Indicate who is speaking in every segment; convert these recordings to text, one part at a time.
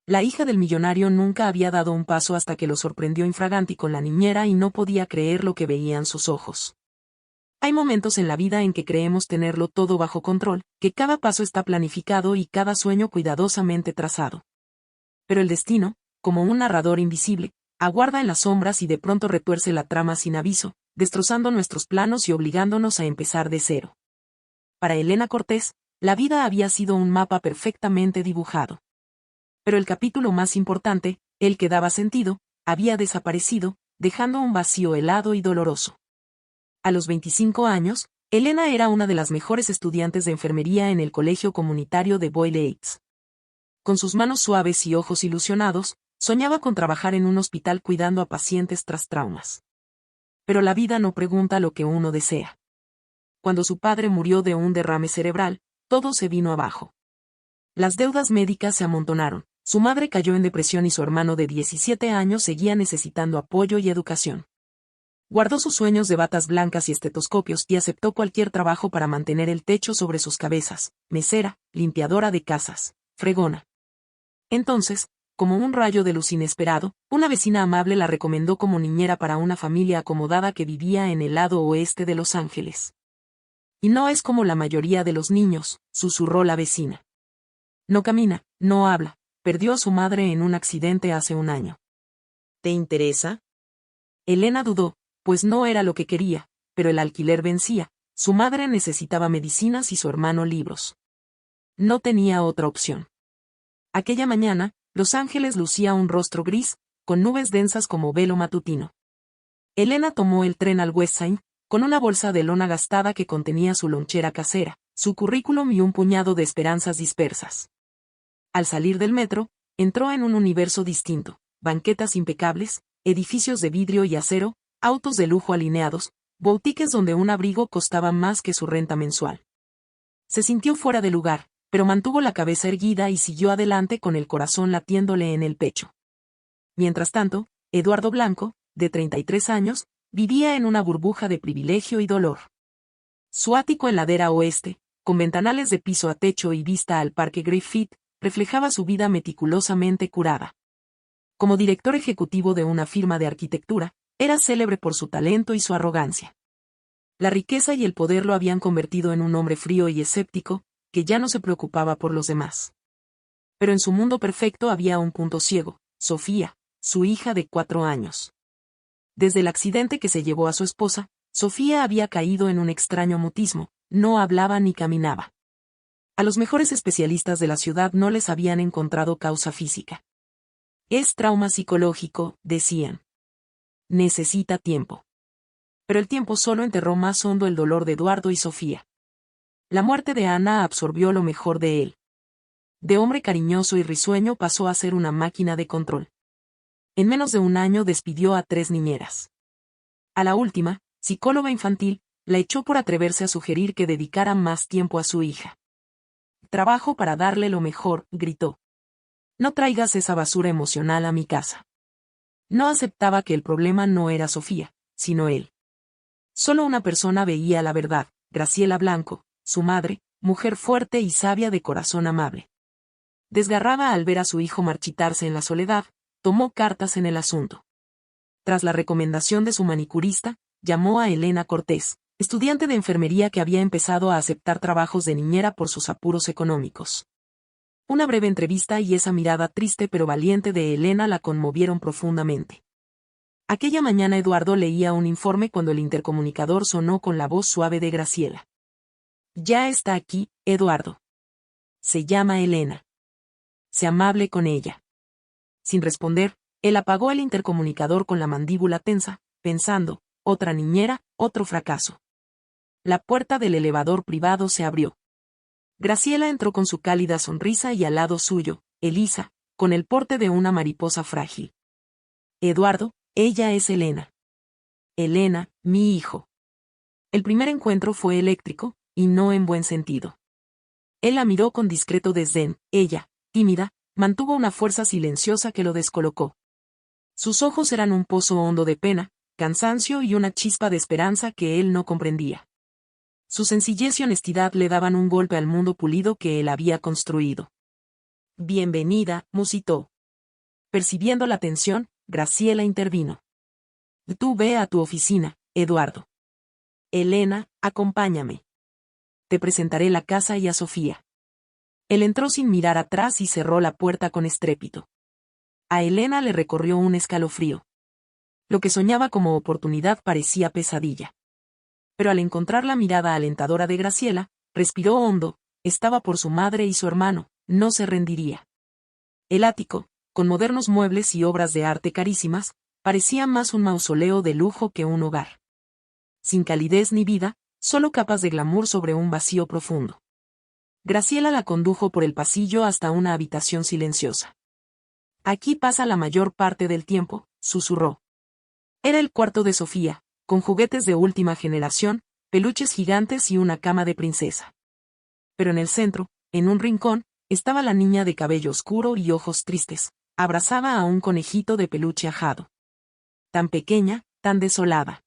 Speaker 1: La hija del millonario nunca había dado un paso hasta que lo sorprendió infraganti con la niñera y no podía creer lo que veían sus ojos. Hay momentos en la vida en que creemos tenerlo todo bajo control, que cada paso está planificado y cada sueño cuidadosamente trazado. Pero el destino, como un narrador invisible, aguarda en las sombras y de pronto retuerce la trama sin aviso, destrozando nuestros planos y obligándonos a empezar de cero. Para Elena Cortés, la vida había sido un mapa perfectamente dibujado. Pero el capítulo más importante, el que daba sentido, había desaparecido, dejando un vacío helado y doloroso. A los 25 años, Elena era una de las mejores estudiantes de enfermería en el colegio comunitario de Boyle Heights. Con sus manos suaves y ojos ilusionados, soñaba con trabajar en un hospital cuidando a pacientes tras traumas. Pero la vida no pregunta lo que uno desea. Cuando su padre murió de un derrame cerebral, todo se vino abajo. Las deudas médicas se amontonaron, su madre cayó en depresión y su hermano de 17 años seguía necesitando apoyo y educación. Guardó sus sueños de batas blancas y estetoscopios y aceptó cualquier trabajo para mantener el techo sobre sus cabezas: mesera, limpiadora de casas, fregona. Entonces, como un rayo de luz inesperado, una vecina amable la recomendó como niñera para una familia acomodada que vivía en el lado oeste de Los Ángeles. Y no es como la mayoría de los niños, susurró la vecina. No camina, no habla, perdió a su madre en un accidente hace un año. ¿Te interesa? Elena dudó, pues no era lo que quería, pero el alquiler vencía, su madre necesitaba medicinas y su hermano libros. No tenía otra opción. Aquella mañana, Los Ángeles lucía un rostro gris, con nubes densas como velo matutino. Elena tomó el tren al West Side, con una bolsa de lona gastada que contenía su lonchera casera, su currículum y un puñado de esperanzas dispersas. Al salir del metro, entró en un universo distinto: banquetas impecables, edificios de vidrio y acero, autos de lujo alineados, boutiques donde un abrigo costaba más que su renta mensual. Se sintió fuera de lugar, pero mantuvo la cabeza erguida y siguió adelante con el corazón latiéndole en el pecho. Mientras tanto, Eduardo Blanco, de 33 años, vivía en una burbuja de privilegio y dolor. Su ático en ladera oeste, con ventanales de piso a techo y vista al Parque Griffith, reflejaba su vida meticulosamente curada. Como director ejecutivo de una firma de arquitectura, era célebre por su talento y su arrogancia. La riqueza y el poder lo habían convertido en un hombre frío y escéptico, que ya no se preocupaba por los demás. Pero en su mundo perfecto había un punto ciego: Sofía, su hija de 4 años. Desde el accidente que se llevó a su esposa, Sofía había caído en un extraño mutismo, no hablaba ni caminaba. A los mejores especialistas de la ciudad no les habían encontrado causa física. Es trauma psicológico, decían. Necesita tiempo. Pero el tiempo solo enterró más hondo el dolor de Eduardo y Sofía. La muerte de Ana absorbió lo mejor de él. De hombre cariñoso y risueño pasó a ser una máquina de control. En menos de un año despidió a 3 niñeras. A la última, psicóloga infantil, la echó por atreverse a sugerir que dedicara más tiempo a su hija. Trabajo para darle lo mejor, gritó. No traigas esa basura emocional a mi casa. No aceptaba que el problema no era Sofía, sino él. Solo una persona veía la verdad: Graciela Blanco, su madre, mujer fuerte y sabia de corazón amable. Desgarrada al ver a su hijo marchitarse en la soledad, tomó cartas en el asunto. Tras la recomendación de su manicurista, llamó a Elena Cortés, estudiante de enfermería que había empezado a aceptar trabajos de niñera por sus apuros económicos. Una breve entrevista y esa mirada triste pero valiente de Elena la conmovieron profundamente. Aquella mañana Eduardo leía un informe cuando el intercomunicador sonó con la voz suave de Graciela. Ya está aquí, Eduardo. Se llama Elena. Sé amable con ella. Sin responder, él apagó el intercomunicador con la mandíbula tensa, pensando: otra niñera, otro fracaso. La puerta del elevador privado se abrió. Graciela entró con su cálida sonrisa y al lado suyo, Elisa, con el porte de una mariposa frágil. Eduardo, ella es Elena. Elena, mi hijo. El primer encuentro fue eléctrico, y no en buen sentido. Él la miró con discreto desdén, ella, tímida, mantuvo una fuerza silenciosa que lo descolocó. Sus ojos eran un pozo hondo de pena, cansancio y una chispa de esperanza que él no comprendía. Su sencillez y honestidad le daban un golpe al mundo pulido que él había construido. Bienvenida, musitó. Percibiendo la tensión, Graciela intervino. Tú ve a tu oficina, Eduardo. Elena, acompáñame. Te presentaré la casa y a Sofía. Él entró sin mirar atrás y cerró la puerta con estrépito. A Elena le recorrió un escalofrío. Lo que soñaba como oportunidad parecía pesadilla. Pero al encontrar la mirada alentadora de Graciela, respiró hondo, estaba por su madre y su hermano, no se rendiría. El ático, con modernos muebles y obras de arte carísimas, parecía más un mausoleo de lujo que un hogar. Sin calidez ni vida, solo capas de glamour sobre un vacío profundo. Graciela la condujo por el pasillo hasta una habitación silenciosa. Aquí pasa la mayor parte del tiempo, susurró. Era el cuarto de Sofía, con juguetes de última generación, peluches gigantes y una cama de princesa. Pero en el centro, en un rincón, estaba la niña de cabello oscuro y ojos tristes, abrazaba a un conejito de peluche ajado. Tan pequeña, tan desolada.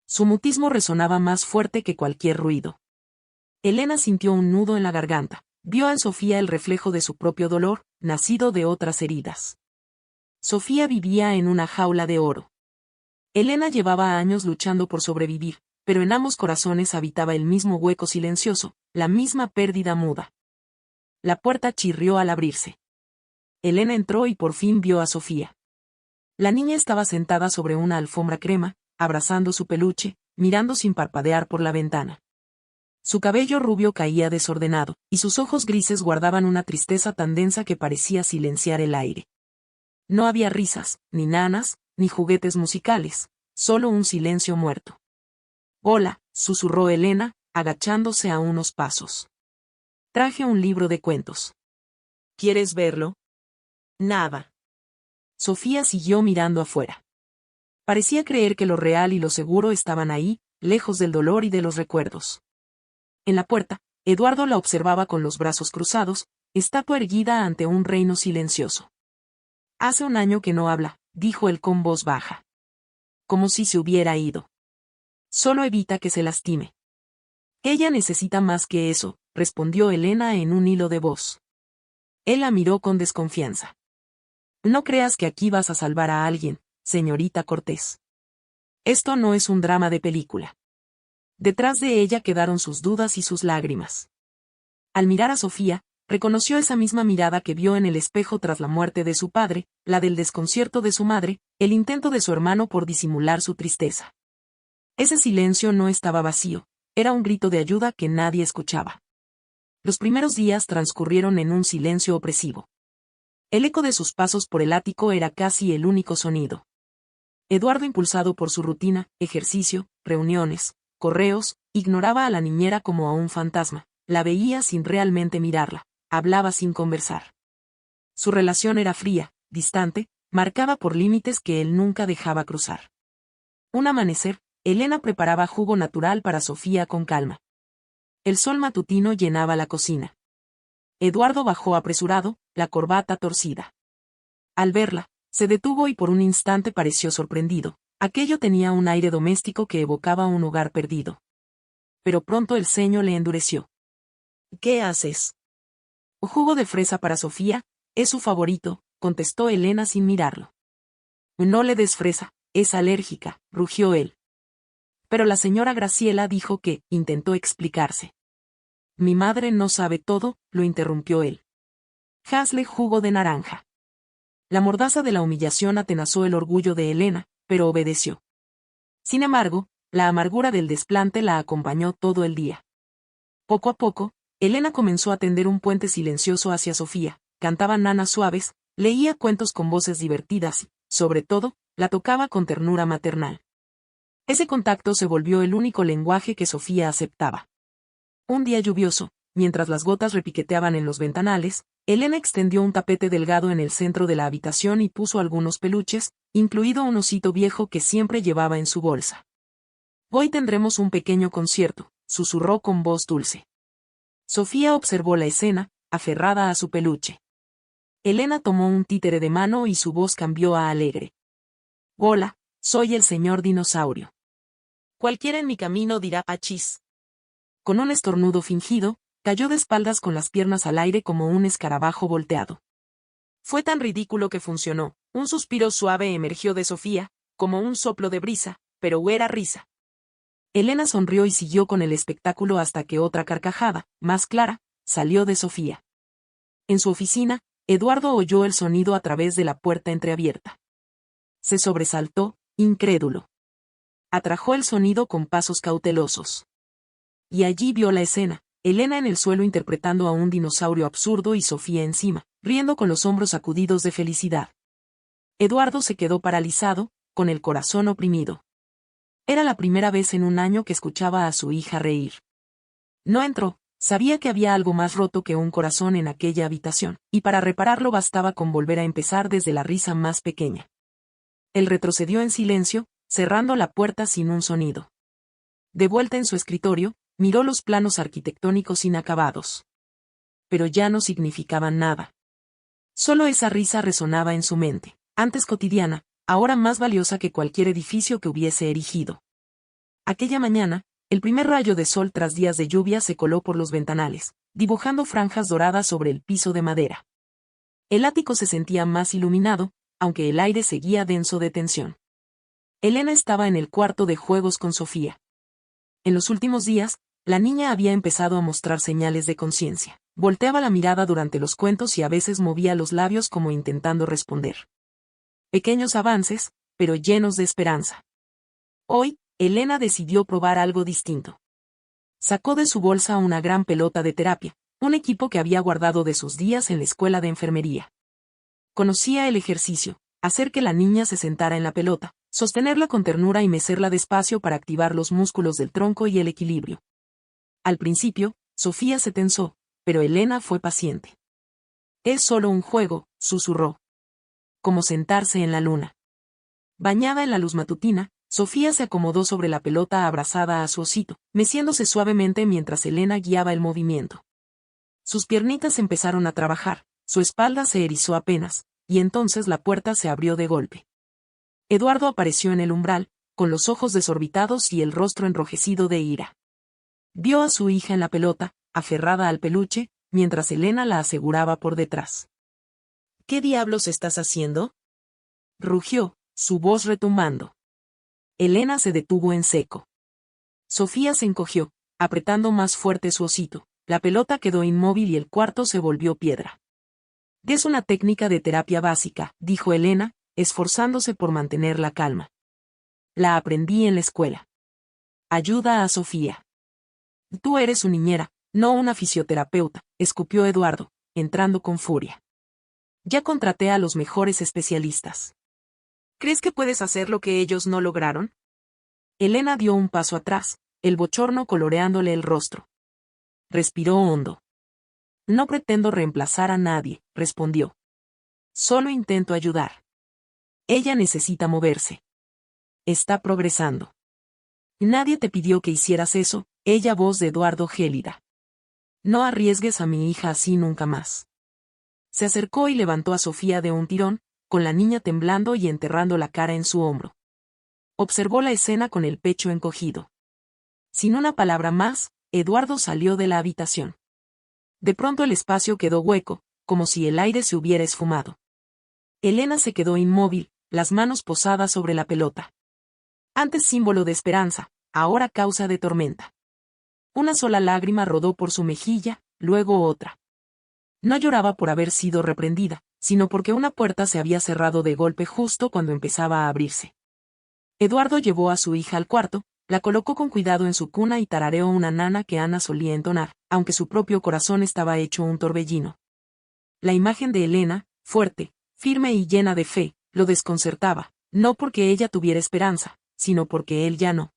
Speaker 1: Su mutismo resonaba más fuerte que cualquier ruido. Elena sintió un nudo en la garganta, vio en Sofía el reflejo de su propio dolor, nacido de otras heridas. Sofía vivía en una jaula de oro. Elena llevaba años luchando por sobrevivir, pero en ambos corazones habitaba el mismo hueco silencioso, la misma pérdida muda. La puerta chirrió al abrirse. Elena entró y por fin vio a Sofía. La niña estaba sentada sobre una alfombra crema, abrazando su peluche, mirando sin parpadear por la ventana. Su cabello rubio caía desordenado, y sus ojos grises guardaban una tristeza tan densa que parecía silenciar el aire. No había risas, ni nanas, ni juguetes musicales, solo un silencio muerto. Hola, susurró Elena, agachándose a unos pasos. Traje un libro de cuentos. ¿Quieres verlo? Nada. Sofía siguió mirando afuera. Parecía creer que lo real y lo seguro estaban ahí, lejos del dolor y de los recuerdos. En la puerta, Eduardo la observaba con los brazos cruzados, estatua erguida ante un reino silencioso. Hace un año que no habla, dijo él con voz baja. Como si se hubiera ido. Solo evita que se lastime. Ella necesita más que eso, respondió Elena en un hilo de voz. Él la miró con desconfianza. No creas que aquí vas a salvar a alguien, señorita Cortés. Esto no es un drama de película. Detrás de ella quedaron sus dudas y sus lágrimas. Al mirar a Sofía, reconoció esa misma mirada que vio en el espejo tras la muerte de su padre, la del desconcierto de su madre, el intento de su hermano por disimular su tristeza. Ese silencio no estaba vacío, era un grito de ayuda que nadie escuchaba. Los primeros días transcurrieron en un silencio opresivo. El eco de sus pasos por el ático era casi el único sonido. Eduardo, impulsado por su rutina, ejercicio, reuniones, correos, ignoraba a la niñera como a un fantasma, la veía sin realmente mirarla, hablaba sin conversar. Su relación era fría, distante, marcada por límites que él nunca dejaba cruzar. Un amanecer, Elena preparaba jugo natural para Sofía con calma. El sol matutino llenaba la cocina. Eduardo bajó apresurado, la corbata torcida. Al verla, se detuvo y por un instante pareció sorprendido. Aquello tenía un aire doméstico que evocaba un hogar perdido. Pero pronto el ceño le endureció. ¿Qué haces? Jugo de fresa para Sofía, es su favorito, contestó Elena sin mirarlo. No le des fresa, es alérgica, rugió él. Pero la señora Graciela dijo que, intentó explicarse. Mi madre no sabe todo, lo interrumpió él. Hazle jugo de naranja. La mordaza de la humillación atenazó el orgullo de Elena, pero obedeció. Sin embargo, la amargura del desplante la acompañó todo el día. Poco a poco, Elena comenzó a tender un puente silencioso hacia Sofía, cantaba nanas suaves, leía cuentos con voces divertidas y, sobre todo, la tocaba con ternura maternal. Ese contacto se volvió el único lenguaje que Sofía aceptaba. Un día lluvioso, mientras las gotas repiqueteaban en los ventanales, Elena extendió un tapete delgado en el centro de la habitación y puso algunos peluches, incluido un osito viejo que siempre llevaba en su bolsa. Hoy tendremos un pequeño concierto, susurró con voz dulce. Sofía observó la escena, aferrada a su peluche. Elena tomó un títere de mano y su voz cambió a alegre. Hola, soy el señor dinosaurio. Cualquiera en mi camino dirá achis. Con un estornudo fingido, cayó de espaldas con las piernas al aire como un escarabajo volteado. Fue tan ridículo que funcionó. Un suspiro suave emergió de Sofía, como un soplo de brisa, pero era risa. Elena sonrió y siguió con el espectáculo hasta que otra carcajada, más clara, salió de Sofía. En su oficina, Eduardo oyó el sonido a través de la puerta entreabierta. Se sobresaltó, incrédulo. Atrajo el sonido con pasos cautelosos. Y allí vio la escena, Elena en el suelo interpretando a un dinosaurio absurdo y Sofía encima, riendo con los hombros sacudidos de felicidad. Eduardo se quedó paralizado, con el corazón oprimido. Era la primera vez en un año que escuchaba a su hija reír. No entró, sabía que había algo más roto que un corazón en aquella habitación, y para repararlo bastaba con volver a empezar desde la risa más pequeña. Él retrocedió en silencio, cerrando la puerta sin un sonido. De vuelta en su escritorio, miró los planos arquitectónicos inacabados. Pero ya no significaban nada. Solo esa risa resonaba en su mente, antes cotidiana, ahora más valiosa que cualquier edificio que hubiese erigido. Aquella mañana, el primer rayo de sol tras días de lluvia se coló por los ventanales, dibujando franjas doradas sobre el piso de madera. El ático se sentía más iluminado, aunque el aire seguía denso de tensión. Elena estaba en el cuarto de juegos con Sofía. En los últimos días, la niña había empezado a mostrar señales de conciencia. Volteaba la mirada durante los cuentos y a veces movía los labios como intentando responder. Pequeños avances, pero llenos de esperanza. Hoy, Elena decidió probar algo distinto. Sacó de su bolsa una gran pelota de terapia, un equipo que había guardado de sus días en la escuela de enfermería. Conocía el ejercicio, hacer que la niña se sentara en la pelota, sostenerla con ternura y mecerla despacio para activar los músculos del tronco y el equilibrio. Al principio, Sofía se tensó, pero Elena fue paciente. Es solo un juego, susurró. Como sentarse en la luna. Bañada en la luz matutina, Sofía se acomodó sobre la pelota abrazada a su osito, meciéndose suavemente mientras Elena guiaba el movimiento. Sus piernitas empezaron a trabajar, su espalda se erizó apenas, y entonces la puerta se abrió de golpe. Eduardo apareció en el umbral, con los ojos desorbitados y el rostro enrojecido de ira. Vio a su hija en la pelota, aferrada al peluche, mientras Elena la aseguraba por detrás. ¿Qué diablos estás haciendo?, rugió, su voz retumbando. Elena se detuvo en seco. Sofía se encogió, apretando más fuerte su osito, la pelota quedó inmóvil y el cuarto se volvió piedra. Es una técnica de terapia básica, dijo Elena, esforzándose por mantener la calma. La aprendí en la escuela. Ayuda a Sofía. Tú eres su niñera, no una fisioterapeuta, escupió Eduardo, entrando con furia. Ya contraté a los mejores especialistas. ¿Crees que puedes hacer lo que ellos no lograron? Elena dio un paso atrás, el bochorno coloreándole el rostro. Respiró hondo. No pretendo reemplazar a nadie, respondió. Solo intento ayudar. Ella necesita moverse. Está progresando. Nadie te pidió que hicieras eso, voz de Eduardo gélida. No arriesgues a mi hija así nunca más. Se acercó y levantó a Sofía de un tirón, con la niña temblando y enterrando la cara en su hombro. Observó la escena con el pecho encogido. Sin una palabra más, Eduardo salió de la habitación. De pronto el espacio quedó hueco, como si el aire se hubiera esfumado. Elena se quedó inmóvil, las manos posadas sobre la pelota. Antes símbolo de esperanza, ahora causa de tormenta. Una sola lágrima rodó por su mejilla, luego otra. No lloraba por haber sido reprendida, sino porque una puerta se había cerrado de golpe justo cuando empezaba a abrirse. Eduardo llevó a su hija al cuarto, la colocó con cuidado en su cuna y tarareó una nana que Ana solía entonar, aunque su propio corazón estaba hecho un torbellino. La imagen de Elena, fuerte, firme y llena de fe, lo desconcertaba, no porque ella tuviera esperanza, sino porque él ya no.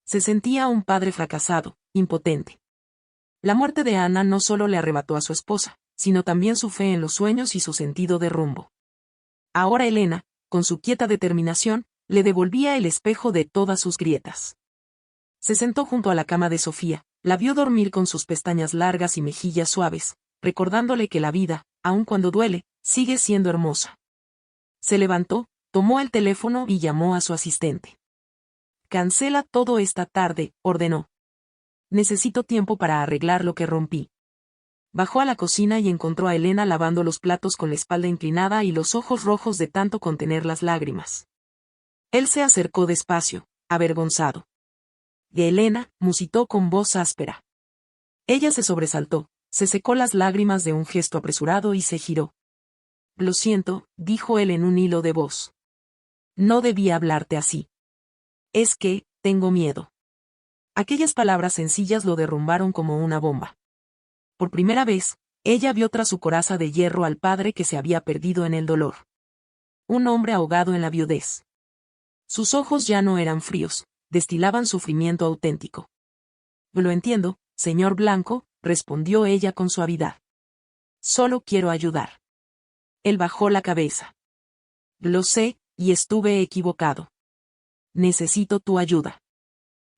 Speaker 1: Se sentía un padre fracasado, impotente. La muerte de Ana no solo le arrebató a su esposa, sino también su fe en los sueños y su sentido de rumbo. Ahora Elena, con su quieta determinación, le devolvía el espejo de todas sus grietas. Se sentó junto a la cama de Sofía, la vio dormir con sus pestañas largas y mejillas suaves, recordándole que la vida, aun cuando duele, sigue siendo hermosa. Se levantó, tomó el teléfono y llamó a su asistente. Cancela todo esta tarde, ordenó. Necesito tiempo para arreglar lo que rompí. Bajó a la cocina y encontró a Elena lavando los platos con la espalda inclinada y los ojos rojos de tanto contener las lágrimas. Él se acercó despacio, avergonzado. De Elena, musitó con voz áspera. Ella se sobresaltó, se secó las lágrimas de un gesto apresurado y se giró. Lo siento, dijo él en un hilo de voz. No debía hablarte así. Es que, tengo miedo. Aquellas palabras sencillas lo derrumbaron como una bomba. Por primera vez, ella vio tras su coraza de hierro al padre que se había perdido en el dolor. Un hombre ahogado en la viudez. Sus ojos ya no eran fríos, destilaban sufrimiento auténtico. Lo entiendo, señor Blanco, respondió ella con suavidad. Solo quiero ayudar. Él bajó la cabeza. Lo sé, y estuve equivocado. Necesito tu ayuda.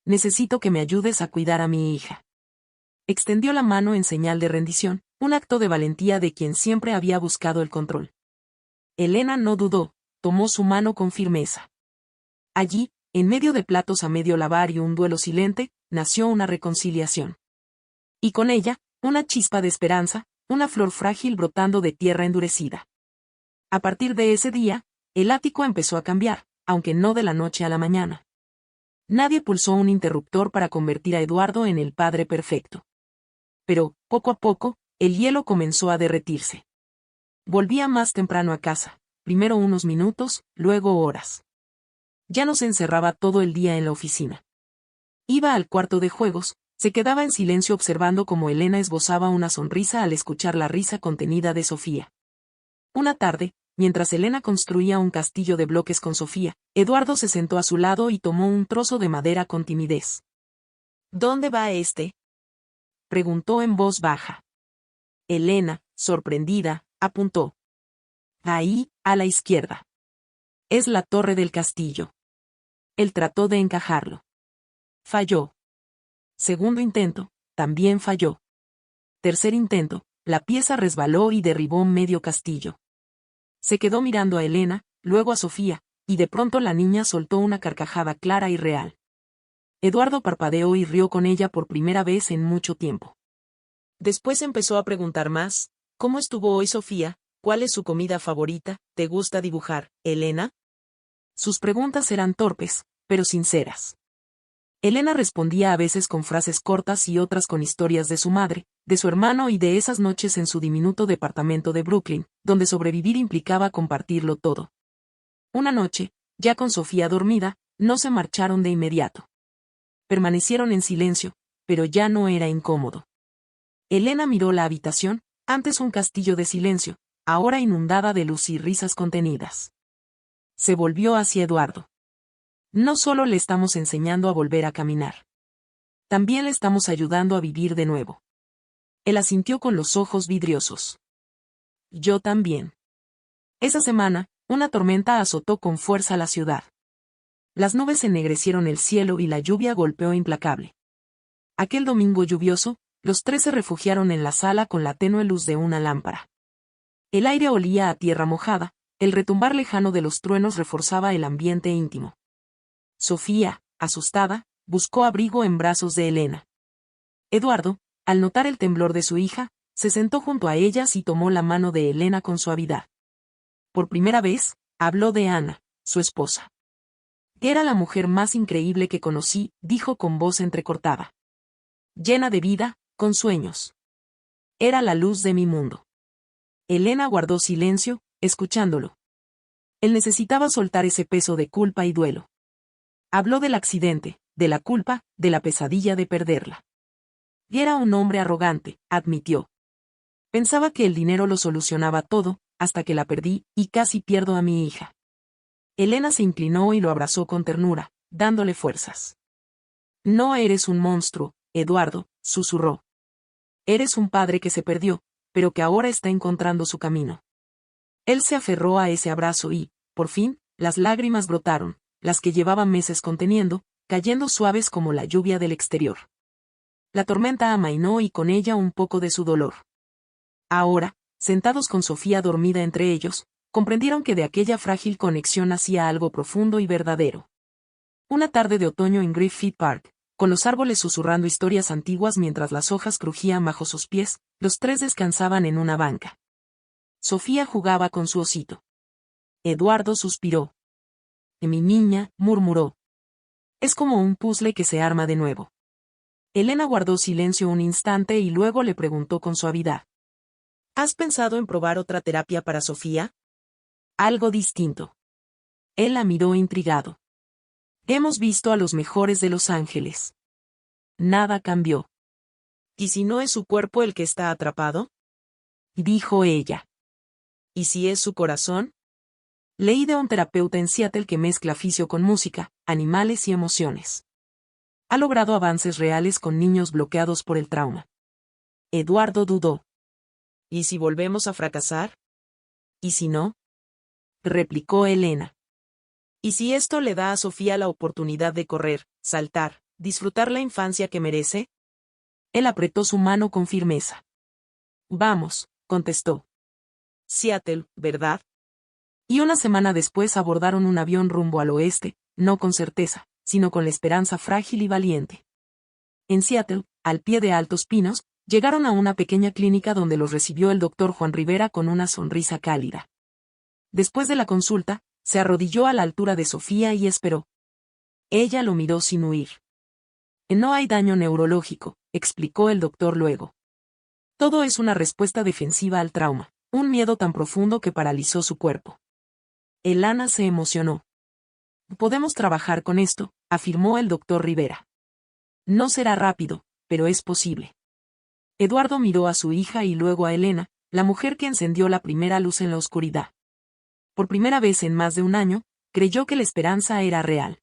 Speaker 1: Necesito que me ayudes a cuidar a mi hija. Extendió la mano en señal de rendición, un acto de valentía de quien siempre había buscado el control. Elena no dudó, tomó su mano con firmeza. Allí, en medio de platos a medio lavar y un duelo silente, nació una reconciliación. Y con ella, una chispa de esperanza, una flor frágil brotando de tierra endurecida. A partir de ese día, el ático empezó a cambiar, aunque no de la noche a la mañana. Nadie pulsó un interruptor para convertir a Eduardo en el padre perfecto. Pero, poco a poco, el hielo comenzó a derretirse. Volvía más temprano a casa, primero unos minutos, luego horas. Ya no se encerraba todo el día en la oficina. Iba al cuarto de juegos, se quedaba en silencio observando cómo Elena esbozaba una sonrisa al escuchar la risa contenida de Sofía. Una tarde, mientras Elena construía un castillo de bloques con Sofía, Eduardo se sentó a su lado y tomó un trozo de madera con timidez. ¿Dónde va este?, preguntó en voz baja. Elena, sorprendida, apuntó. Ahí, a la izquierda. Es la torre del castillo. Él trató de encajarlo. Falló. Segundo intento, también falló. Tercer intento, la pieza resbaló y derribó medio castillo. Se quedó mirando a Elena, luego a Sofía, y de pronto la niña soltó una carcajada clara y real. Eduardo parpadeó y rió con ella por primera vez en mucho tiempo. Después empezó a preguntar más. ¿Cómo estuvo hoy Sofía? ¿Cuál es su comida favorita? ¿Te gusta dibujar, Elena? Sus preguntas eran torpes, pero sinceras. Elena respondía a veces con frases cortas y otras con historias de su madre, de su hermano y de esas noches en su diminuto departamento de Brooklyn, donde sobrevivir implicaba compartirlo todo. Una noche, ya con Sofía dormida, no se marcharon de inmediato. Permanecieron en silencio, pero ya no era incómodo. Elena miró la habitación, antes un castillo de silencio, ahora inundada de luz y risas contenidas. Se volvió hacia Eduardo. No solo le estamos enseñando a volver a caminar. También le estamos ayudando a vivir de nuevo. Él asintió con los ojos vidriosos. Yo también. Esa semana, una tormenta azotó con fuerza la ciudad. Las nubes ennegrecieron el cielo y la lluvia golpeó implacable. Aquel domingo lluvioso, los tres se refugiaron en la sala con la tenue luz de una lámpara. El aire olía a tierra mojada, el retumbar lejano de los truenos reforzaba el ambiente íntimo. Sofía, asustada, buscó abrigo en brazos de Elena. Eduardo, al notar el temblor de su hija, se sentó junto a ellas y tomó la mano de Elena con suavidad. Por primera vez, habló de Ana, su esposa. Era la mujer más increíble que conocí, dijo con voz entrecortada. Llena de vida, con sueños. Era la luz de mi mundo. Elena guardó silencio, escuchándolo. Él necesitaba soltar ese peso de culpa y duelo. Habló del accidente, de la culpa, de la pesadilla de perderla. Y era un hombre arrogante, admitió. Pensaba que el dinero lo solucionaba todo, hasta que la perdí, y casi pierdo a mi hija. Elena se inclinó y lo abrazó con ternura, dándole fuerzas. No eres un monstruo, Eduardo, susurró. Eres un padre que se perdió, pero que ahora está encontrando su camino. Él se aferró a ese abrazo y, por fin, las lágrimas brotaron, las que llevaba meses conteniendo, cayendo suaves como la lluvia del exterior. La tormenta amainó y con ella un poco de su dolor. Ahora, sentados con Sofía dormida entre ellos, comprendieron que de aquella frágil conexión nacía algo profundo y verdadero. Una tarde de otoño en Griffith Park, Con los árboles susurrando historias antiguas mientras las hojas crujían bajo sus pies, los tres descansaban en una banca. Sofía jugaba con su osito. Eduardo suspiró. Mi niña, murmuró. Es como un puzzle que se arma de nuevo. Elena guardó silencio un instante y luego le preguntó con suavidad. ¿Has pensado en probar otra terapia para Sofía? Algo distinto. Él la miró intrigado. Hemos visto a los mejores de Los Ángeles. Nada cambió. ¿Y si no es su cuerpo el que está atrapado? Dijo ella. ¿Y si es su corazón? Leí de un terapeuta en Seattle que mezcla fisio con música, animales y emociones. Ha logrado avances reales con niños bloqueados por el trauma. Eduardo dudó. ¿Y si volvemos a fracasar? ¿Y si no? Replicó Elena. ¿Y si esto le da a Sofía la oportunidad de correr, saltar, disfrutar la infancia que merece? Él apretó su mano con firmeza. Vamos, contestó. Seattle, ¿verdad? Y una semana después abordaron un avión rumbo al oeste, no con certeza, sino con la esperanza frágil y valiente. En Seattle, al pie de altos pinos, llegaron a una pequeña clínica donde los recibió el doctor Juan Rivera con una sonrisa cálida. Después de la consulta, se arrodilló a la altura de Sofía y esperó. Ella lo miró sin huir. No hay daño neurológico, explicó el doctor luego. Todo es una respuesta defensiva al trauma, un miedo tan profundo que paralizó su cuerpo. Elena se emocionó. Podemos trabajar con esto, afirmó el doctor Rivera. No será rápido, pero es posible. Eduardo miró a su hija y luego a Elena, la mujer que encendió la primera luz en la oscuridad. Por primera vez en más de un año, creyó que la esperanza era real.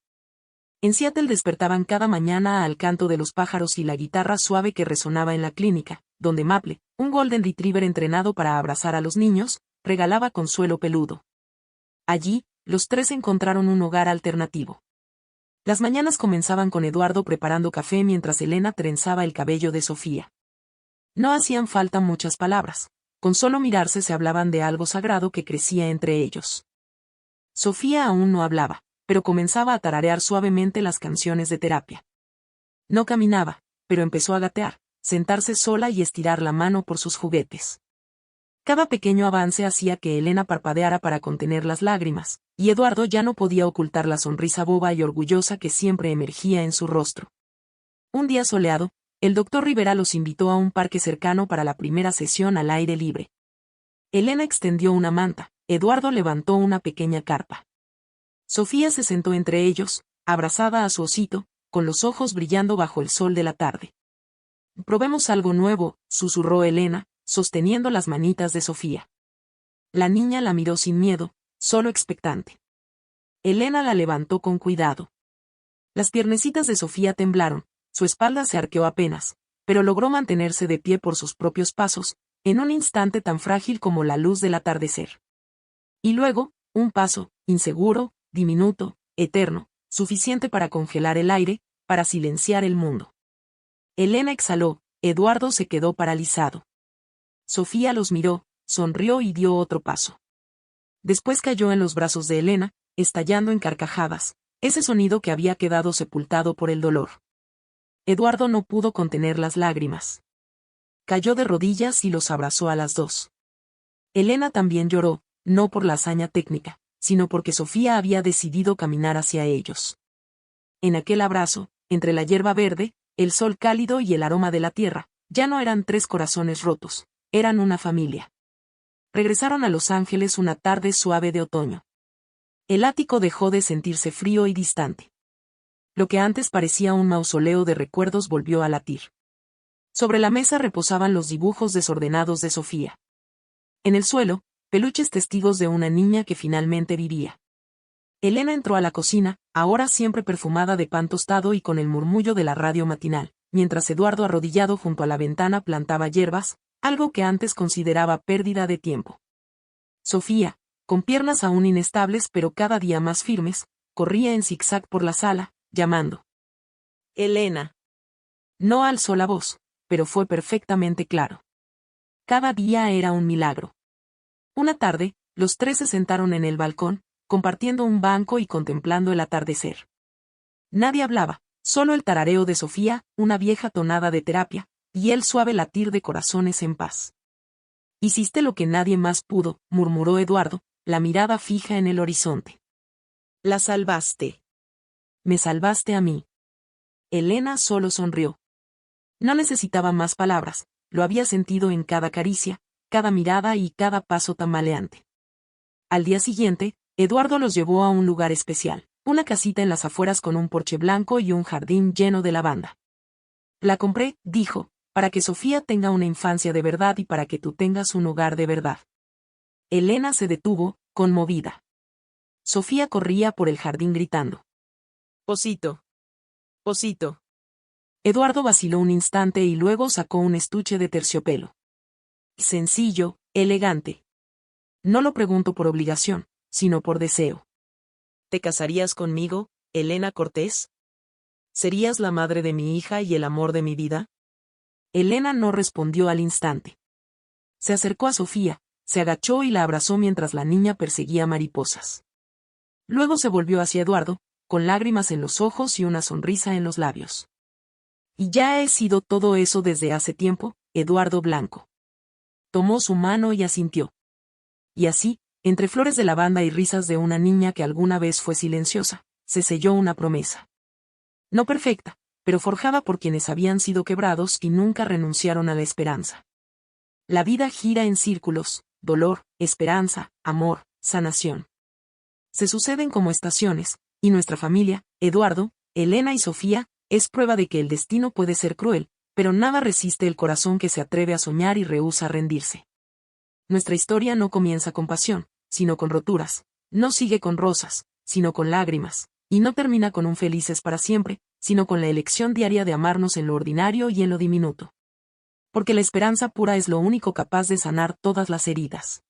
Speaker 1: En Seattle despertaban cada mañana al canto de los pájaros y la guitarra suave que resonaba en la clínica, donde Maple, un golden retriever entrenado para abrazar a los niños, regalaba consuelo peludo. Allí, los tres encontraron un hogar alternativo. Las mañanas comenzaban con Eduardo preparando café mientras Elena trenzaba el cabello de Sofía. No hacían falta muchas palabras, con solo mirarse se hablaban de algo sagrado que crecía entre ellos. Sofía aún no hablaba, pero comenzaba a tararear suavemente las canciones de terapia. No caminaba, pero empezó a gatear, sentarse sola y estirar la mano por sus juguetes. Cada pequeño avance hacía que Elena parpadeara para contener las lágrimas, y Eduardo ya no podía ocultar la sonrisa boba y orgullosa que siempre emergía en su rostro. Un día soleado, el doctor Rivera los invitó a un parque cercano para la primera sesión al aire libre. Elena extendió una manta, Eduardo levantó una pequeña carpa. Sofía se sentó entre ellos, abrazada a su osito, con los ojos brillando bajo el sol de la tarde. Probemos algo nuevo, susurró Elena, sosteniendo las manitas de Sofía. La niña la miró sin miedo, solo expectante. Elena la levantó con cuidado. Las piernecitas de Sofía temblaron, su espalda se arqueó apenas, pero logró mantenerse de pie por sus propios pasos, en un instante tan frágil como la luz del atardecer. Y luego, un paso, inseguro, diminuto, eterno, suficiente para congelar el aire, para silenciar el mundo. Elena exhaló, Eduardo se quedó paralizado. Sofía los miró, sonrió y dio otro paso. Después cayó en los brazos de Elena, estallando en carcajadas, ese sonido que había quedado sepultado por el dolor. Eduardo no pudo contener las lágrimas. Cayó de rodillas y los abrazó a las dos. Elena también lloró, no por la hazaña técnica, sino porque Sofía había decidido caminar hacia ellos. En aquel abrazo, entre la hierba verde, el sol cálido y el aroma de la tierra, ya no eran tres corazones rotos, eran una familia. Regresaron a Los Ángeles una tarde suave de otoño. El ático dejó de sentirse frío y distante. Lo que antes parecía un mausoleo de recuerdos volvió a latir. Sobre la mesa reposaban los dibujos desordenados de Sofía. En el suelo, peluches testigos de una niña que finalmente vivía. Elena entró a la cocina, ahora siempre perfumada de pan tostado y con el murmullo de la radio matinal, mientras Eduardo arrodillado junto a la ventana plantaba hierbas, algo que antes consideraba pérdida de tiempo. Sofía, con piernas aún inestables pero cada día más firmes, corría en zigzag por la sala, llamando. Elena. No alzó la voz, pero fue perfectamente claro. Cada día era un milagro. Una tarde, los tres se sentaron en el balcón, compartiendo un banco y contemplando el atardecer. Nadie hablaba, Solo el tarareo de Sofía, una vieja tonada de terapia, y el suave latir de corazones en paz. Hiciste lo que nadie más pudo, murmuró Eduardo, la mirada fija en el horizonte. La salvaste. Me salvaste a mí. Elena solo sonrió. No necesitaba más palabras, lo había sentido en cada caricia, cada mirada y cada paso tambaleante. Al día siguiente, Eduardo los llevó a un lugar especial, una casita en las afueras con un porche blanco y un jardín lleno de lavanda. La compré, dijo, para que Sofía tenga una infancia de verdad y para que tú tengas un hogar de verdad. Elena se detuvo, conmovida. Sofía corría por el jardín gritando. Osito. Osito. Eduardo vaciló un instante y luego sacó un estuche de terciopelo. Sencillo, elegante. No lo pregunto por obligación, sino por deseo. ¿Te casarías conmigo, Elena Cortés? ¿Serías la madre de mi hija y el amor de mi vida? Elena no respondió al instante. Se acercó a Sofía, se agachó y la abrazó mientras la niña perseguía mariposas. Luego se volvió hacia Eduardo, con lágrimas en los ojos y una sonrisa en los labios. Y ya he sido todo eso desde hace tiempo, Eduardo Blanco. Tomó su mano y asintió. Y así, entre flores de lavanda y risas de una niña que alguna vez fue silenciosa, se selló una promesa. No perfecta, pero forjada por quienes habían sido quebrados y nunca renunciaron a la esperanza. La vida gira en círculos, dolor, esperanza, amor, sanación. Se suceden como estaciones, y nuestra familia, Eduardo, Elena y Sofía, es prueba de que el destino puede ser cruel, pero nada resiste el corazón que se atreve a soñar y rehúsa rendirse. Nuestra historia no comienza con pasión, sino con roturas, no sigue con rosas, sino con lágrimas, y no termina con un felices para siempre, sino con la elección diaria de amarnos en lo ordinario y en lo diminuto. Porque la esperanza pura es lo único capaz de sanar todas las heridas.